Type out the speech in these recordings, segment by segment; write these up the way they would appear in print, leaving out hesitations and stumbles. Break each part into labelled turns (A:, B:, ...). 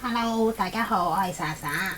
A: Hello，大家好，我係莎莎。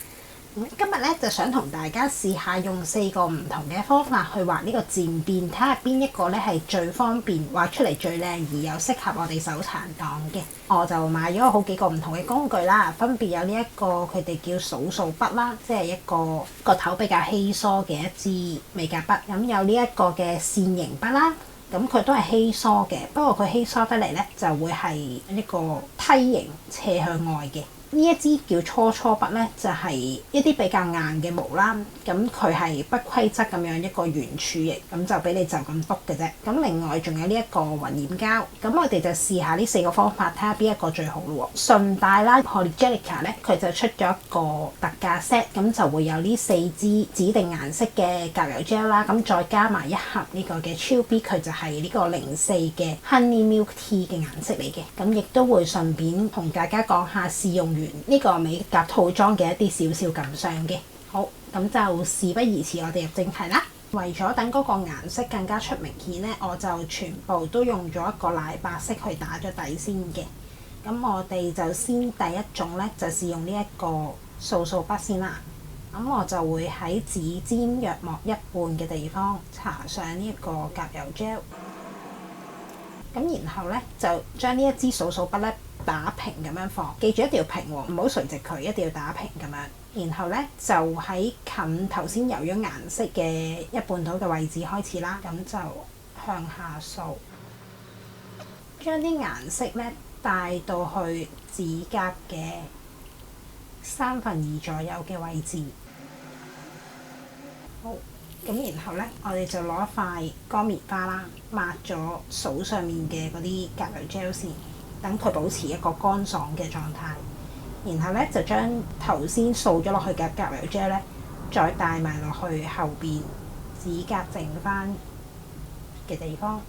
A: 今日咧就想同大家試下用4個唔同嘅方法去畫呢個漸變，睇下邊一個咧係最方便畫出嚟最靚，而又適合我哋手殘黨嘅。我就買咗好幾個唔同嘅工具啦，分別有呢一個佢哋叫數數筆啦，即係一個個頭比較稀疏嘅一支美甲筆。咁有呢一個嘅線形筆啦。咁佢都係稀疏嘅，不過佢稀疏得嚟咧就會係一個梯形斜向外嘅。呢一支叫初初筆咧，就係一啲比較硬嘅毛啦。咁佢係不規則咁樣一個圓柱形，咁就俾你就咁篤嘅啫。咁另外仲有呢一個雲染膠，咁我哋就試下呢4個方法，睇下邊一個最好咯喎。順帶啦，Polygelica 咧佢就出咗一個特價 set，咁就會有呢4支指定顏色嘅甲油 gel 啦，咁再加埋一盒呢個嘅超 B，佢就係呢個04嘅 Honey Milk Tea 嘅顏色嚟嘅。咁亦都會順便同大家講下試用完呢個美甲套裝嘅一啲少少感想嘅。好，咁就事不宜遲，我哋入正題啦。為咗等嗰個顏色更加出明顯咧，我就全部都用咗一個奶白色去打咗底先嘅。咁我哋就先第一種咧，就試用呢一個數數筆先啦。咁我就會喺指尖約莫一半嘅地方搽上呢一個甲油 gel。咁然後咧就將呢一支數數筆咧打平咁樣放，記住一定要平喎，唔好垂直佢，一定要打平咁樣。然後咧就喺近頭先油咗顏色嘅一半度嘅位置開始啦，咁就向下掃，將啲顏色咧帶到去指甲嘅2/3左右嘅位置。好，咁然後咧，我哋就攞一塊乾棉花啦，抹咗數上面嘅嗰啲甲油 gel 先，等佢保持一個乾爽嘅狀態。然後咧就將頭先掃咗落去嘅甲油 gel 咧，再帶埋落去後邊指甲剩翻嘅地方，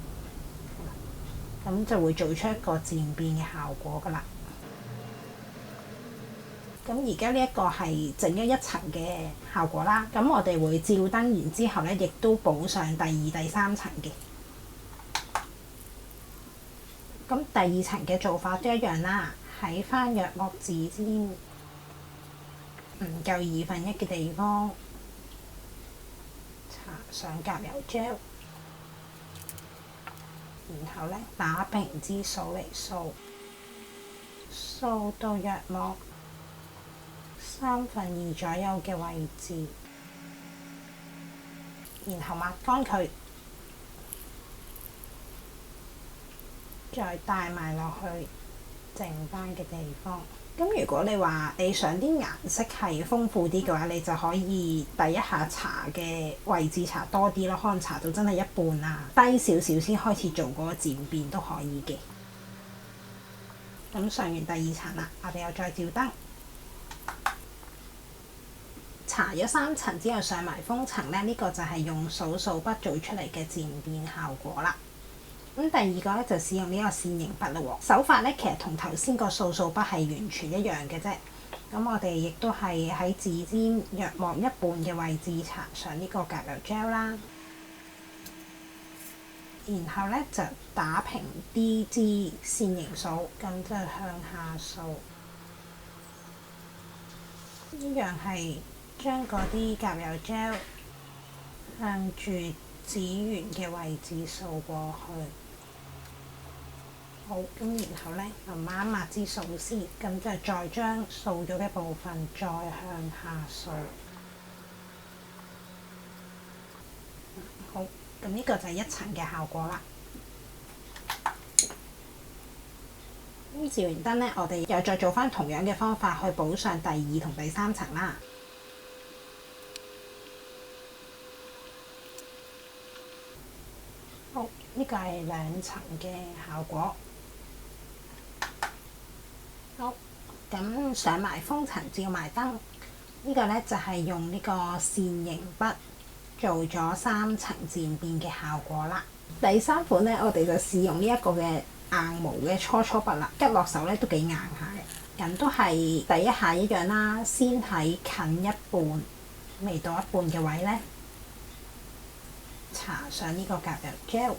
A: 咁就會做出一個漸變嘅效果㗎啦。咁而家呢一個係整咗一層嘅效果啦，咁我哋會照燈，然之後咧亦都補上第2、第3層嘅。咁第2層嘅做法都一樣啦，喺翻約莫指尖唔夠1/2嘅地方搽上甲油 gel， 然後咧打平支數嚟掃到約莫2/3左右嘅位置，然後抹乾佢，再帶埋落去剩翻嘅地方。咁如果你話你想啲顏色係豐富啲嘅話，你就可以第一下搽嘅位置搽多啲咯，可能搽到真係一半啊，低少少先開始做嗰個漸變都可以嘅。咁上完第2層啦，我哋又再照燈。搽咗3層之後上埋封層咧，呢個就係用數數筆做出嚟嘅漸變效果啦。咁第2個咧就試用呢個線形筆啦喎，手法咧其實同頭先個數數筆係完全一樣嘅啫。咁我哋亦都係喺指尖約莫一半嘅位置搽上呢個甲油 gel 啦，然後咧就打平啲支線形掃，咁就向下掃，一樣係將嗰啲甲油 gel 向住指緣嘅位置掃過去。好，咁然後咧就抹一抹支掃先，咁就再將掃咗嘅部分再向下掃。好，咁呢個就係1層嘅效果啦。咁照完燈咧，我哋又再做翻同樣嘅方法去補上第2同第3層啦。好，呢個係2層嘅效果。好，咁上埋封層，照埋燈。呢個咧就係用呢個線形筆做咗3層漸變嘅效果啦。第3款咧，我哋就試用呢一個嘅硬毛嘅初初筆啦，拮落手咧都幾硬下嘅。咁都係第一下一樣啦，先喺近一半、未到一半嘅位咧，搽上呢個甲油 gel。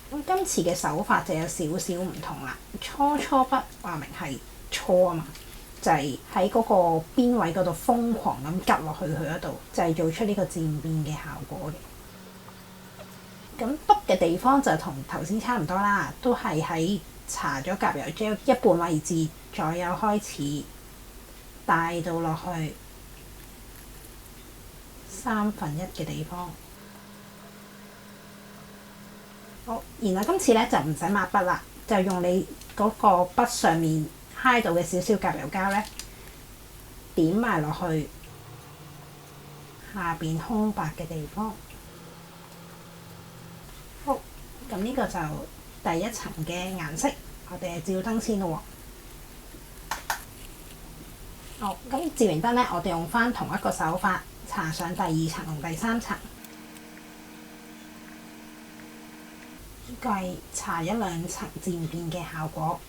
A: 咁今次嘅手法就有少少唔同啦。初初筆話明係搓啊嘛，就係喺嗰個邊位嗰度瘋狂咁拮落去佢嗰度，製造出呢個漸變嘅效果嘅。咁篤嘅地方就同頭先差唔多啦，都係喺搽咗甲油 gel 一半位置左右開始帶到落去1/3嘅地方。好，然後今次咧就唔使抹筆啦，就用你嗰個筆上面揩到嘅少少甲油膠咧，點埋落去下邊空白嘅地方。好，咁呢個就第一層嘅顏色，我哋係照燈先咯喎。好，咁照完燈咧，我哋用翻同一個手法搽上第2層同第3層。呢個係搽1-2層漸變嘅效果。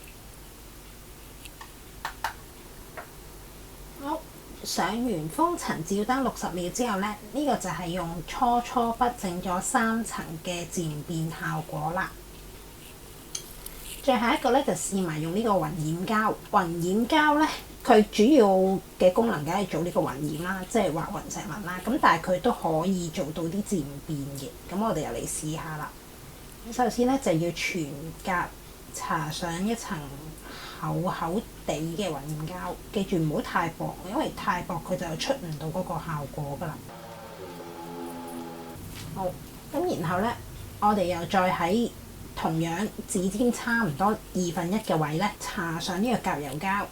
A: 好，上完封層照燈60秒之後咧，呢個就係用搓筆整咗3層嘅漸變效果啦。最後一個咧就試埋用呢個暈染膠。暈染膠咧，佢主要嘅功能梗係做呢個暈染啦，即係畫雲石紋啦。咁但係佢都可以做到啲漸變嘅。咁我哋又嚟試下啦。首先咧就要全格搽上一層厚厚地嘅暈染膠，記住唔好太薄，因為太薄佢就出唔到嗰個效果㗎啦。好，咁然後咧，我哋又再喺同樣指尖差唔多1/2嘅位咧，搽上呢個甲油膠。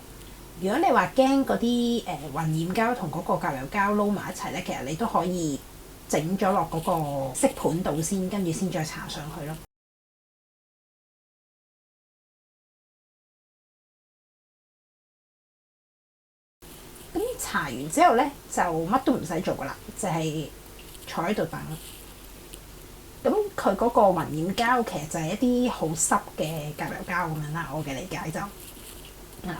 A: 如果你話驚嗰啲暈染膠同嗰個甲油膠撈埋一齊咧，其實你都可以整咗落嗰個色盤度先，跟住先再搽上去咯。咁搽完之後咧，就乜都唔使做噶啦，就係坐喺度等。咁佢嗰個暈染膠其實就係一啲好濕嘅甲油膠咁樣啦，我嘅理解就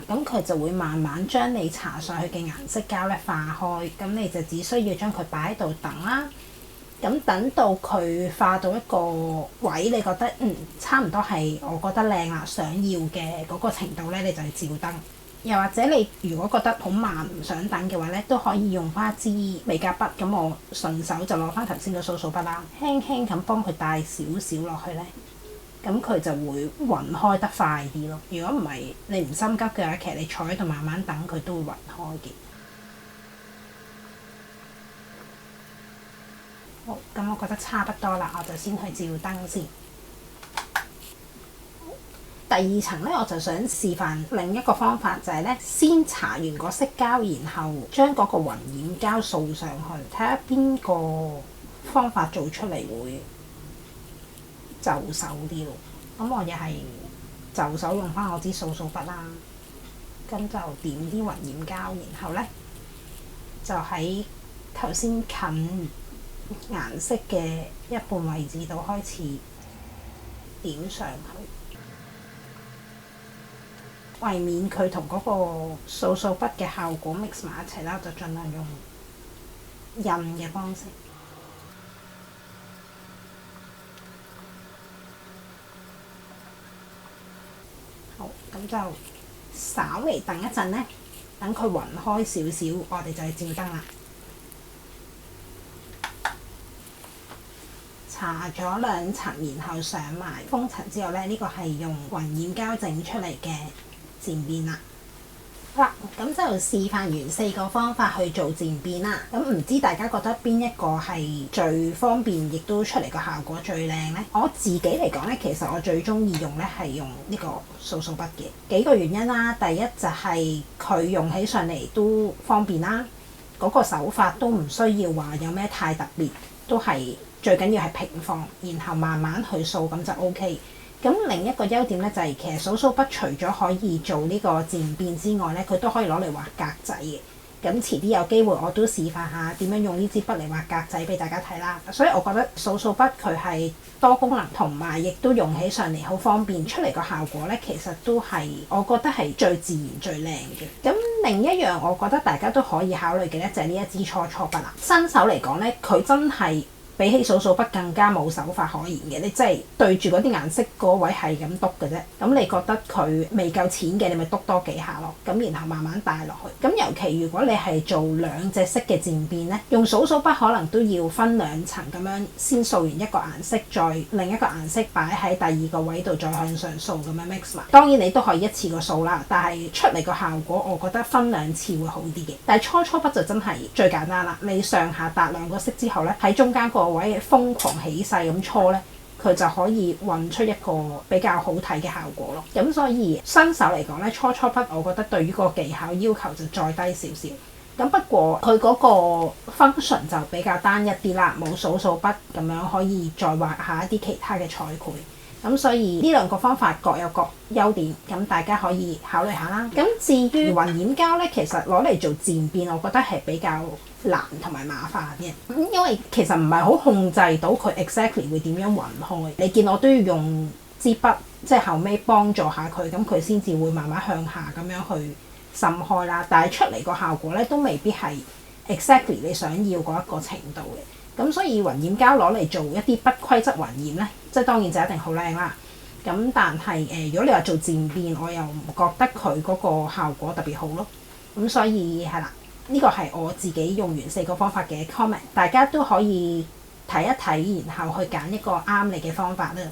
A: 咁佢就會慢慢將你搽上去嘅顏色膠咧化開，咁你就只需要將佢擺喺度等啦。咁等到佢化到一個位，你覺得差唔多係我覺得靚啦，想要嘅嗰個程度咧，你就照燈。又或者你如果覺得好慢唔想等嘅話咧，都可以用翻一支美甲筆。咁我順手就攞翻頭先個掃掃筆啦，輕輕咁幫佢帶少少落去咧，咁佢就會暈開得快啲咯。如果唔係你唔心急嘅話，其實你坐喺度慢慢等佢都會暈開嘅。好，咁我覺得差不多啦，我就先去照燈先。第2層咧，我就想示範另一個方法，就係咧先搽完個色膠，然後將嗰個暈染膠掃上去，睇下邊個方法做出嚟會就手啲咯。咁我又係就手用翻我支掃掃筆啦，咁就點啲暈染膠，然後咧就喺頭先近顏色嘅一半位置度開始點上去。為免佢同嗰個掃掃筆嘅效果 mix 埋一齊啦，就盡量用印嘅方式。好，咁就稍微等一陣咧，等佢暈開少少，我哋就係照燈啦。搽咗2層，然後上埋封層之後咧，呢個係用暈染膠整出嚟嘅漸變啦。好啦，咁就示範完4個方法去做漸變啦。咁唔知大家覺得邊一個係最方便，亦都出嚟個效果最靚呢？我自己嚟講咧，其實我最中意用咧係用呢個掃掃筆嘅。幾個原因啦，第一就係佢用起上嚟都方便啦，嗰個手法都唔需要話有咩太特別，都係最緊要係平放，然後慢慢去掃咁就 OK。咁另一個優點咧就係其實掃掃筆除咗可以做呢個漸變之外咧，佢都可以攞嚟畫格仔嘅。咁遲啲有機會我都示範下點樣用呢支筆嚟畫格仔俾大家睇啦。所以我覺得掃掃筆佢係多功能，同埋亦都用起上嚟好方便，出嚟個效果咧其實都係我覺得係最自然最靚嘅。咁另一樣我覺得大家都可以考慮嘅咧就係呢一支搓筆啦。新手嚟講咧，佢真係比起數數筆更加冇手法可言嘅，你即係對住嗰啲顏色嗰位係咁篤嘅啫。咁你覺得佢未夠淺嘅，你咪篤多幾下咯。咁然後慢慢帶落去。咁尤其如果你係做兩隻色嘅漸變咧，用數數筆可能都要分兩層咁樣，先掃完一個顏色，再另一個顏色擺喺第二個位度，再向上掃咁樣 mix 埋。當然你都可以一次過掃啦，但係出嚟個效果我覺得分兩次會好啲嘅。但係初筆就真係最簡單啦，你上下搭兩個色之後咧，喺中間個位瘋狂起勢咁搓咧，佢就可以混出一個比較好睇嘅效果咯。咁所以新手嚟講咧，初筆我覺得對於個技巧要求就再低少少。咁不過佢嗰個 function 就比較單一啲啦，冇數數筆咁樣可以再畫下一啲其他嘅彩繪。咁所以呢兩個方法各有各優點，咁大家可以考慮下啦。咁至於雲染膠咧，其實攞嚟做漸變，我覺得係比較難同埋麻煩嘅，因為其實唔係好控制到佢 exactly 會點樣暈開。你見我都要用支筆，即係後尾幫助下佢，咁佢先至會慢慢向下咁樣去滲開啦。但係出嚟個效果咧，都未必係 exactly 你想要嗰一個程度嘅。咁所以雲染膠攞嚟做一啲不規則雲染咧，即係當然就一定好靚啦。咁但係如果你話做漸變，我又唔覺得佢嗰個效果特別好咯。咁所以係啦，呢個係我自己用完4個方法嘅 comment， 大家都可以睇一睇，然後去揀一個啱你嘅方法啦。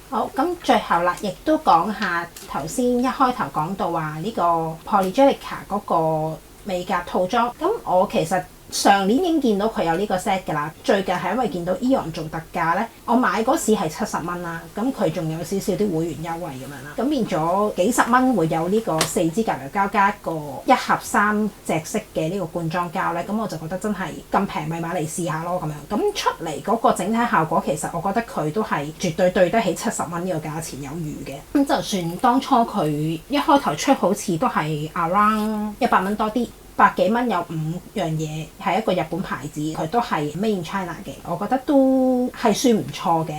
A: 好，咁最後啦，亦都講下頭先一開頭講到話呢個 Polygelica 嗰個美甲套裝。咁我其實上年已經見到佢有呢個 set 㗎啦，最近係因為見到 Eon 做特價咧，我買嗰時係70蚊啦，咁佢仲有少少啲會員優惠咁樣啦，咁變咗幾十蚊會有呢個4支夾油膠加一盒3隻色嘅呢個罐裝膠咧，咁我就覺得真係咁平咪買嚟試下咯咁樣。咁出嚟嗰個整體效果其實我覺得佢都係絕對對得起70蚊呢個價錢有餘嘅。咁就算當初佢一開頭出好似都係 around 100蚊多啲。100幾蚊有5樣嘢，係一個日本牌子，佢都係 Made in China 嘅，我覺得都係算唔錯嘅。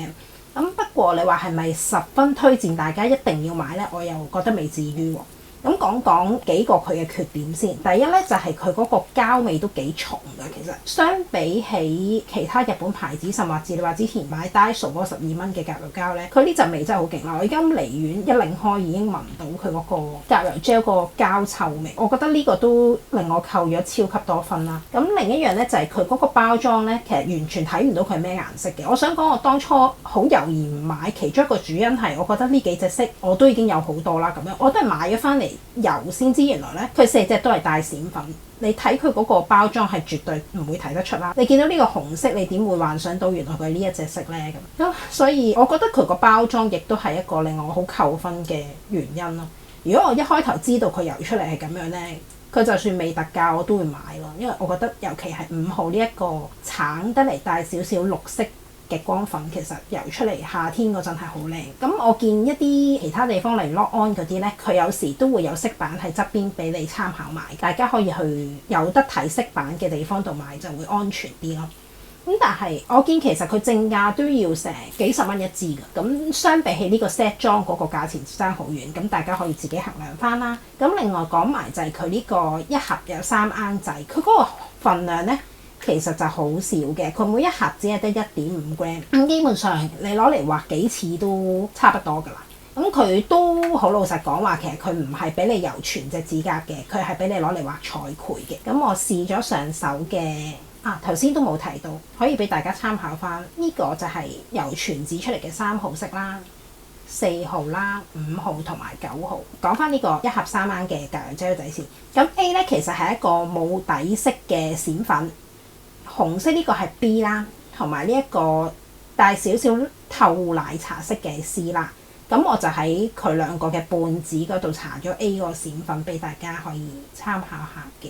A: 咁不過你話係咪十分推薦大家一定要買呢？我又覺得未至於喎。咁講幾個佢嘅缺點先。第一咧就係佢嗰個膠味都幾重㗎，其實相比起其他日本牌子，甚至你話之前買 Daiso 嗰12蚊嘅夾油膠咧，佢呢陣味真係好勁啦！我而家離遠一擰開已經聞到佢嗰個夾油 gel 個膠臭味，我覺得呢個都令我扣咗超級多分啦。咁另一樣咧就係佢嗰個包裝咧，其實完全睇唔到佢係咩顏色嘅。我想講我當初好猶豫唔買，其中一個主因係我覺得呢幾隻色我都已經有好多啦，咁樣我都係買咗翻嚟油先知，原來咧佢4隻都係帶閃粉。你睇佢嗰個包裝係絕對唔會睇得出啦。你見到呢個紅色，你點會幻想到原來佢係呢一隻色咧咁？所以我覺得佢個包裝亦都係一個令我好扣分嘅原因咯。如果我一開頭知道佢油出嚟係咁樣咧，佢就算未特價我都會買咯，因為我覺得尤其係5號呢一個橙得嚟帶少少綠色嘅光粉，其實油出嚟夏天嗰陣係好靚。咁我見一啲其他地方嚟 Lock On 嗰啲咧，佢有時都會有色板喺側邊俾你參考買，大家可以去有得睇色板嘅地方度買就會安全啲咯。咁但係我見其實佢正價都要成幾十蚊一支㗎，咁相比起呢個 set 裝嗰個價錢爭好遠，咁大家可以自己衡量翻啦。咁另外講埋就係佢呢個一盒有3盎仔，佢嗰個份量咧其實就好少嘅，佢每一盒只係得1.5 gram， 咁基本上你攞嚟畫幾次都差不多㗎啦。咁佢都好老實講話，其實佢唔係俾你油全隻指甲嘅，佢係俾你攞嚟畫彩繪嘅。咁我試咗上手嘅頭先都冇提到，可以俾大家參考翻。呢個就係油全指出嚟嘅3號色啦、4號啦、5號同埋9號。講翻呢個一盒3盎嘅夾油膠仔先。咁 A 咧其實係一個冇底色嘅閃粉。紅色呢個係 B 啦，同埋呢一個帶少少透奶茶色嘅 C 啦。咁我就喺佢兩個嘅半指嗰度搽咗 A 個閃粉俾大家可以參考下嘅。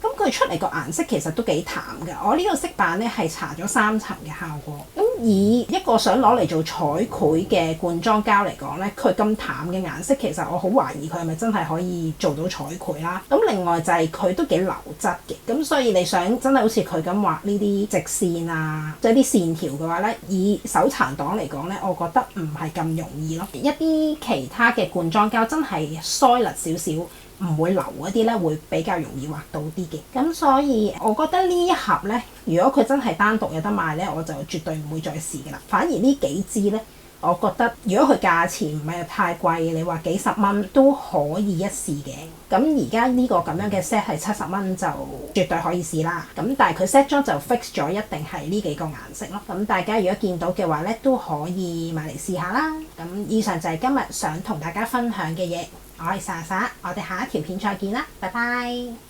A: 咁佢出嚟個顏色其實都幾淡㗎。我呢個色板咧係搽咗3層嘅效果。咁以一個想攞嚟做彩繪嘅罐裝膠嚟講咧，佢咁淡嘅顏色其實我好懷疑佢係咪真係可以做到彩繪啦。咁另外就係佢都幾流質嘅。咁所以你想真係好似佢咁畫呢啲直線啊，即係啲線條嘅話咧，以手殘黨嚟講咧，我覺得唔係咁容易咯。一啲其他嘅罐裝膠真係疏甩少少，唔會流嗰啲咧，會比較容易畫到啲嘅。咁所以我覺得呢一盒咧，如果佢真係單獨有得賣咧，我就絕對唔會再試㗎啦。反而呢幾支咧，我覺得如果佢價錢唔係太貴，你話幾十蚊都可以一試嘅。咁而家呢個咁樣嘅 set 係70蚊就絕對可以試啦。咁但係佢 set 咗就 fix 咗，一定係呢幾個顏色咯。咁大家如果見到嘅話咧，都可以買嚟試下啦。咁以上就係今日想同大家分享嘅嘢。我係莎莎，我哋下一條片再見啦，拜拜。